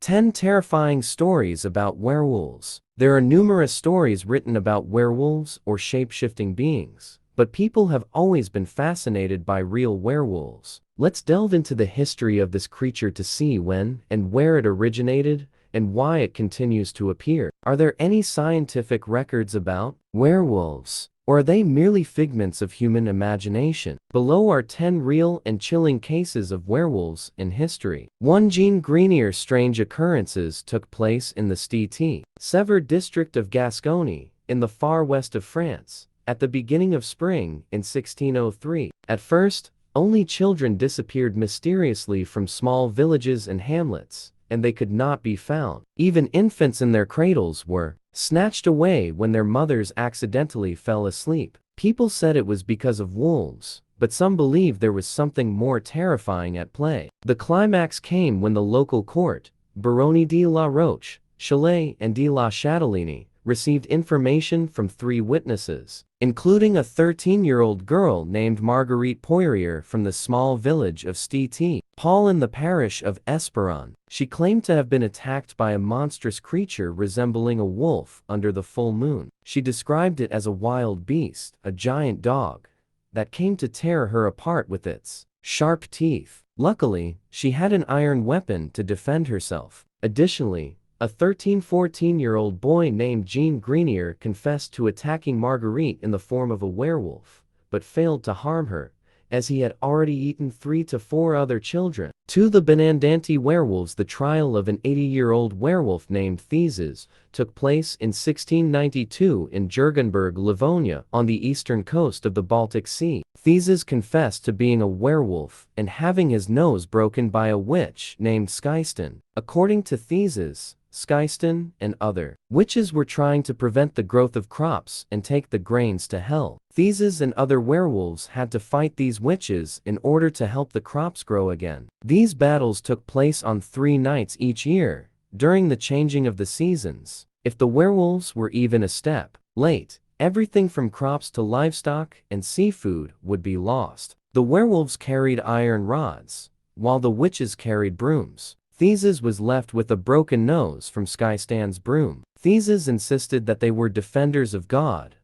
10 Terrifying Stories About Werewolves. There are numerous stories written about werewolves or shape-shifting beings, but people have always been fascinated by real werewolves. Let's delve into the history of this creature to see when and where it originated and why it continues to appear. Are there any scientific records about werewolves? Or are they merely figments of human imagination? Below are 10 real and chilling cases of werewolves in history. 1. Jean Greenier's strange occurrences took place in the St. Sever district of Gascony, in the far west of France, at the beginning of spring in 1603. At first, only children disappeared mysteriously from small villages and hamlets, and they could not be found. Even infants in their cradles were snatched away when their mothers accidentally fell asleep. People said it was because of wolves, but some believed there was something more terrifying at play. The climax came when the local court, Baroni de la Roche, Chalais and de la Châtellenie, received information from 3 witnesses, including a 13-year-old girl named Marguerite Poirier from the small village of St. Paul in the parish of Esperon. She claimed to have been attacked by a monstrous creature resembling a wolf under the full moon. She described it as a wild beast, a giant dog, that came to tear her apart with its sharp teeth. Luckily, she had an iron weapon to defend herself. Additionally, a 13-14-year-old boy named Jean Greenier confessed to attacking Marguerite in the form of a werewolf, but failed to harm her, as he had already eaten 3 to 4 other children. 2. The Benandanti werewolves. The trial of an 80-year-old werewolf named Theses took place in 1692 in Jurgenberg, Livonia, on the eastern coast of the Baltic Sea. Theses confessed to being a werewolf and having his nose broken by a witch named Skyston. According to Theses, Skyston and other witches were trying to prevent the growth of crops and take the grains to hell. Theses and other werewolves had to fight these witches in order to help the crops grow again. These battles took place on 3 nights each year, during the changing of the seasons. If the werewolves were even a step late, everything from crops to livestock and seafood would be lost. The werewolves carried iron rods, while the witches carried brooms. Theses was left with a broken nose from Skyston's broom. Theses insisted that they were defenders of God,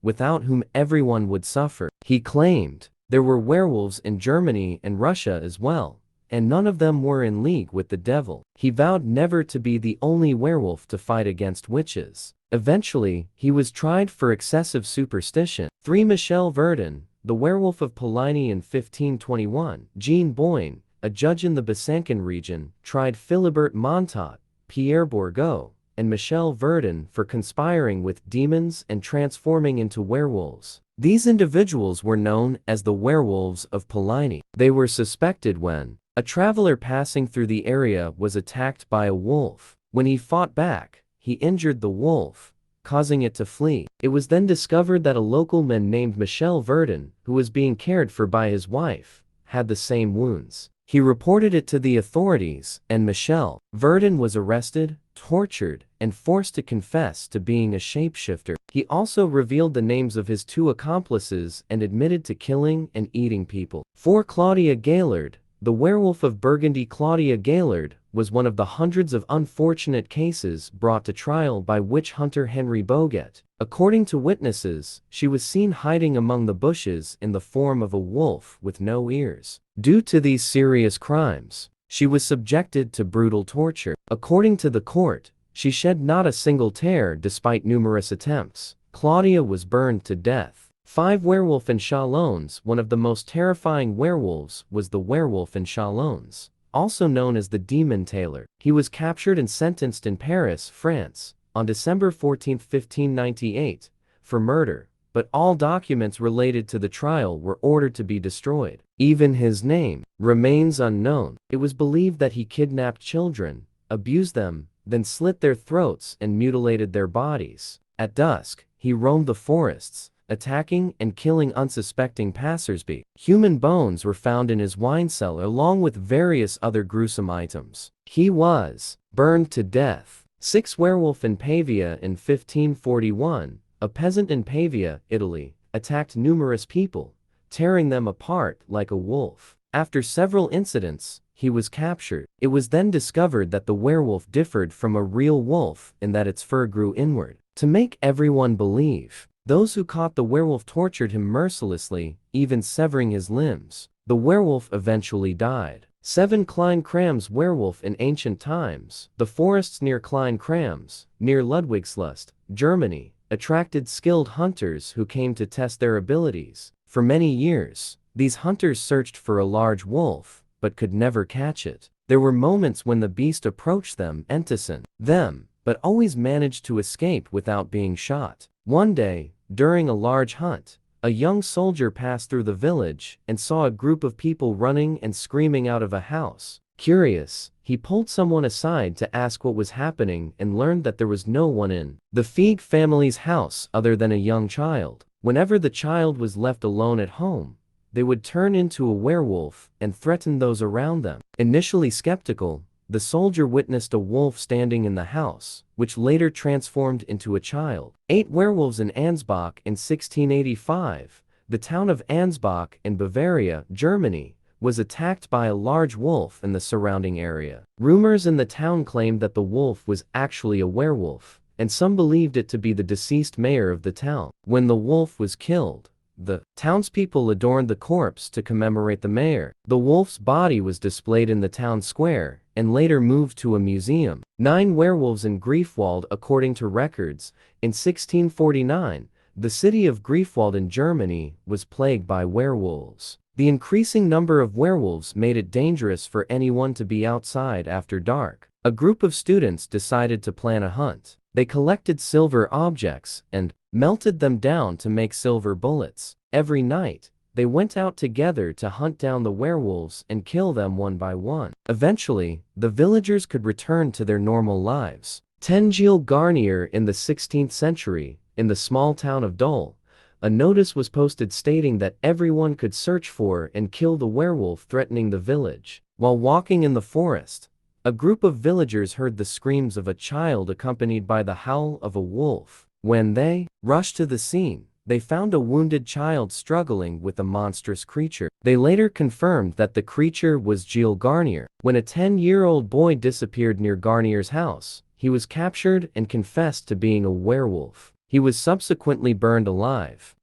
without whom everyone would suffer. He claimed there were werewolves in Germany and Russia as well, and none of them were in league with the devil. He vowed never to be the only werewolf to fight against witches. Eventually, he was tried for excessive superstition. 3. Michel Verdun, the werewolf of Poligny in 1521. Jean Boyne, a judge in the Besançon region, tried Philibert Montat, Pierre Bourgault, and Michel Verdun for conspiring with demons and transforming into werewolves. These individuals were known as the Werewolves of Poligny. They were suspected when a traveler passing through the area was attacked by a wolf. When he fought back, he injured the wolf, causing it to flee. It was then discovered that a local man named Michel Verdun, who was being cared for by his wife, had the same wounds. He reported it to the authorities, and Michel Verdun was arrested, tortured, and forced to confess to being a shapeshifter. He also revealed the names of his 2 accomplices and admitted to killing and eating people. 4. Claudia Gaillard, the werewolf of Burgundy. Claudia Gaillard was one of the hundreds of unfortunate cases brought to trial by witch hunter Henry Boget. According to witnesses, she was seen hiding among the bushes in the form of a wolf with no ears. Due to these serious crimes, she was subjected to brutal torture. According to the court, she shed not a single tear despite numerous attempts. Claudia was burned to death. 5. Werewolf in Chalons. One of the most terrifying werewolves was the werewolf in Chalons, also known as the Demon Tailor. He was captured and sentenced in Paris, France, on December 14, 1598, for murder, but all documents related to the trial were ordered to be destroyed. Even his name remains unknown. It was believed that he kidnapped children, abused them, then slit their throats and mutilated their bodies. At dusk, he roamed the forests, attacking and killing unsuspecting passersby. Human bones were found in his wine cellar along with various other gruesome items. He was burned to death. 6. Werewolf in Pavia. In 1541, a peasant in Pavia, Italy, attacked numerous people, tearing them apart like a wolf. After several incidents, he was captured. It was then discovered that the werewolf differed from a real wolf in that its fur grew inward. To make everyone believe, those who caught the werewolf tortured him mercilessly, even severing his limbs. The werewolf eventually died. 7. Klein Kram's werewolf in ancient times. The forests near Klein Krams, near Ludwigslust, Germany, attracted skilled hunters who came to test their abilities. For many years, these hunters searched for a large wolf, but could never catch it. There were moments when the beast approached them, but always managed to escape without being shot. One day, during a large hunt, a young soldier passed through the village and saw a group of people running and screaming out of a house. Curious, he pulled someone aside to ask what was happening and learned that there was no one in the Feig family's house other than a young child. Whenever the child was left alone at home, they would turn into a werewolf and threaten those around them. Initially skeptical, the soldier witnessed a wolf standing in the house, which later transformed into a child. 8. Werewolves in Ansbach. In 1685, the town of Ansbach in Bavaria, Germany, was attacked by a large wolf in the surrounding area. Rumors in the town claimed that the wolf was actually a werewolf, and some believed it to be the deceased mayor of the town. When the wolf was killed, the townspeople adorned the corpse to commemorate the mayor. The wolf's body was displayed in the town square and later moved to a museum. 9. Werewolves in Greifswald. According to records, in 1649, the city of Greifswald in Germany was plagued by werewolves. The increasing number of werewolves made it dangerous for anyone to be outside after dark. A group of students decided to plan a hunt. They collected silver objects and melted them down to make silver bullets. Every night, they went out together to hunt down the werewolves and kill them one by one. Eventually, the villagers could return to their normal lives. 10. Gilles Garnier. In the 16th century, in the small town of Dole, a notice was posted stating that everyone could search for and kill the werewolf threatening the village. While walking in the forest, a group of villagers heard the screams of a child accompanied by the howl of a wolf. When they rushed to the scene, they found a wounded child struggling with a monstrous creature. They later confirmed that the creature was Gilles Garnier. When a 10-year-old boy disappeared near Garnier's house, he was captured and confessed to being a werewolf. He was subsequently burned alive.